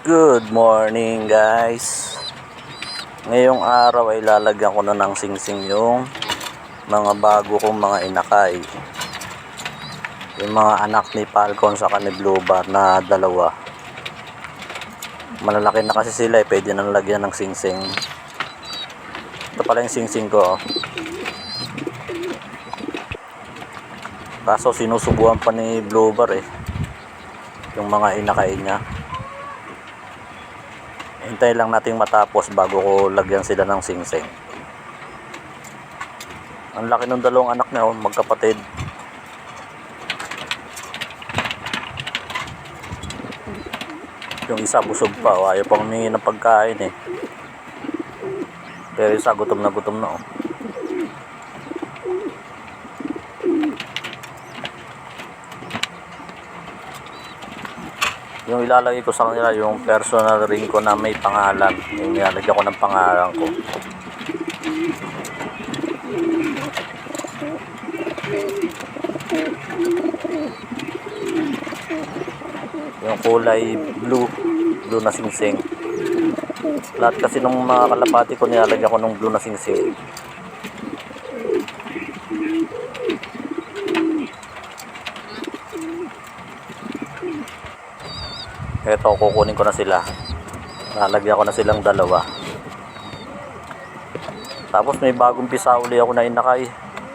Good morning guys. Ngayong araw ay lalagyan ko na ng singsing yung mga bago kong mga inakay. Yung mga anak ni Falcon sa ni Bluebird na dalawa. Malalaki na kasi sila pwede nang lagyan ng singsing. Ito pala yung singsing ko. Kaso sinusubuan pa ni Bluebird yung mga inakay niya. Hintay lang nating matapos bago ko lagyan sila ng singsing. Ang laki ng dalawang anak niya, magkapatid. Yung isa busog pa, ayaw pang humingi ng pagkain Pero isa gutom na Yung ilalagay ko sa kanila yung personal ring ko na may pangalan. Yung nilalagyan ko ng pangalan ko. Yung kulay blue na singsing. Lahat kasi nung mga kalapati ko nilalagyan ko ng blue na singsing. Eto, kukunin ko na sila. Lalagyan ko na silang dalawa. Tapos may bagong pisa uli ako na inakay.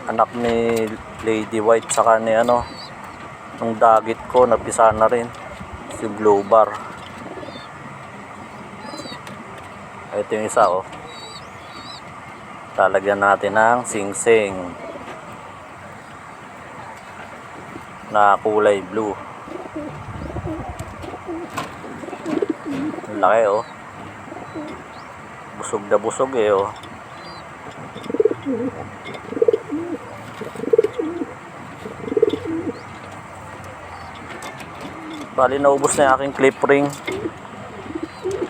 Anak ni Lady White saka ni nung dagit ko, napisa na rin. Si Bluebird. Ito yung isa Lalagyan natin ng singsing na kulay blue. Laki busog na busog Bali naubos na yung aking clip ring.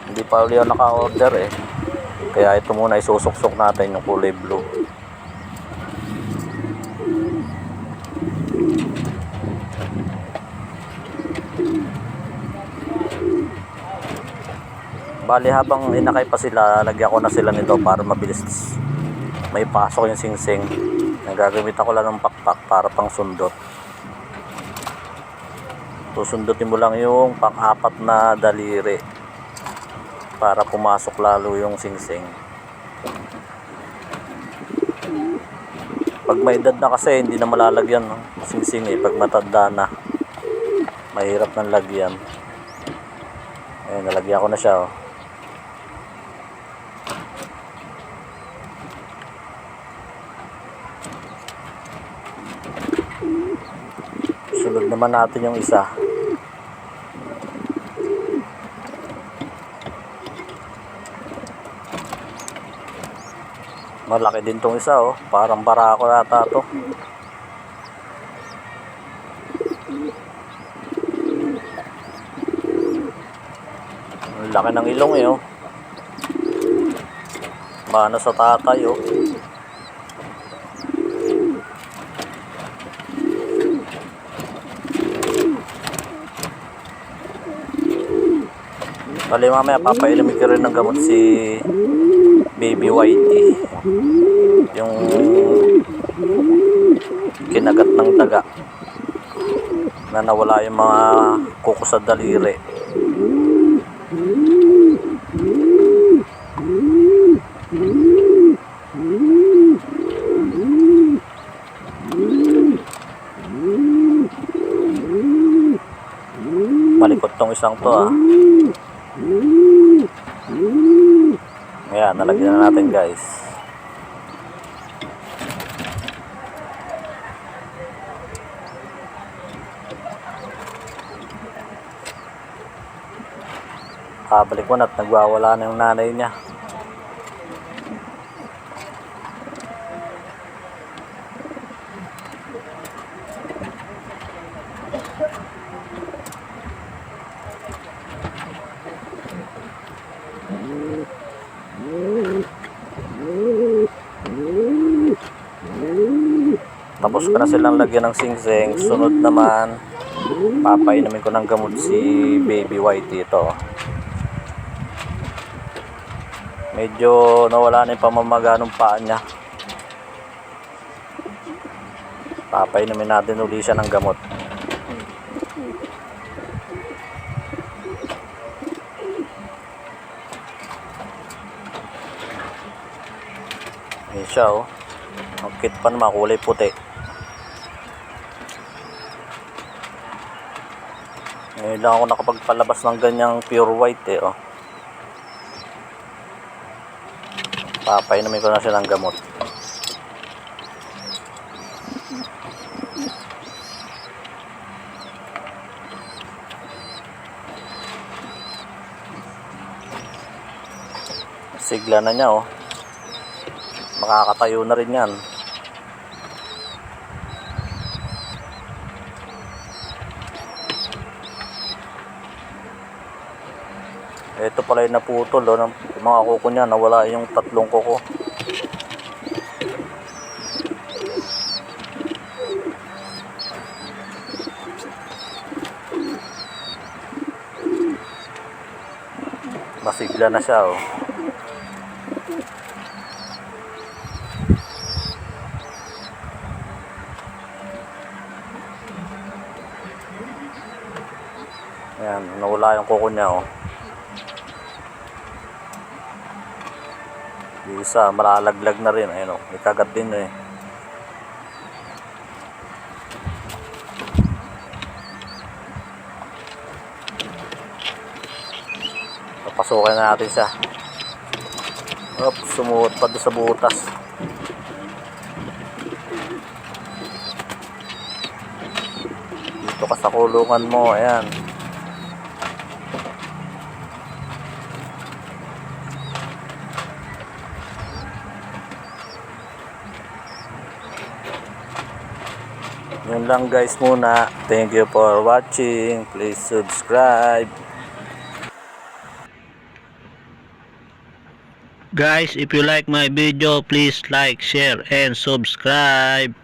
Hindi pa ulit ako naka-order Kaya ito muna isusok-sok natin yung kulay blue. Bali habang inakay pa sila, lagyan ko na sila nito para mabilis may pasok yung singsing. Nagagamit ako lang ng pakpak para pang sundot. Susundutin mo lang yung pang-apat na daliri para pumasok lalo yung singsing. Pag may edad na kasi hindi na malalagyan singsing pag matanda na mahirap nang lagyan. Nalagyan ko na siya Sunod naman natin yung isa. Malaki din tong isa parang barako yata to. Ang laki ng ilong Mana sa tatay Bali mamaya papailamin ko rin ng gamot si Baby Whitey. Yung kinagat ng daga na nawala yung mga kuko sa daliri. Malikot tong isang to Ayan, nalagyan na natin guys. Balik mo na at nagwawala na yung nanay niya. Tapos ko na silang lagyan ng singsing. Sunod naman, papainumin ko ng gamot si Baby White dito. Medyo nawala na yung pamamaga ng paa niya. Papainumin natin uli siya ng gamot. Ayan siya oh. Ang cute pa naman, kulay puti. Ngayon lang ako nakapagpalabas ng ganyang pure white eh oh. Papainumin ko na siya ng gamot. Sigla na niya oh. Makakatayo na rin yan. Ito pala yung naputol oh, ng mga kuko niya, nawala yung 3 kuko. Masigla na siya oh. Ayan, nawala yung kuko niya oh. Yung isa, malalaglag na rin. Ayun oh, may kagat din eh. Papasukin na natin siya. Oops, sumuot pa doon sa butas. Dito ka sa kulungan mo, ayan. Yun lang guys muna. Thank you for watching. Please subscribe. Guys, if you like my video, please like, share, and subscribe.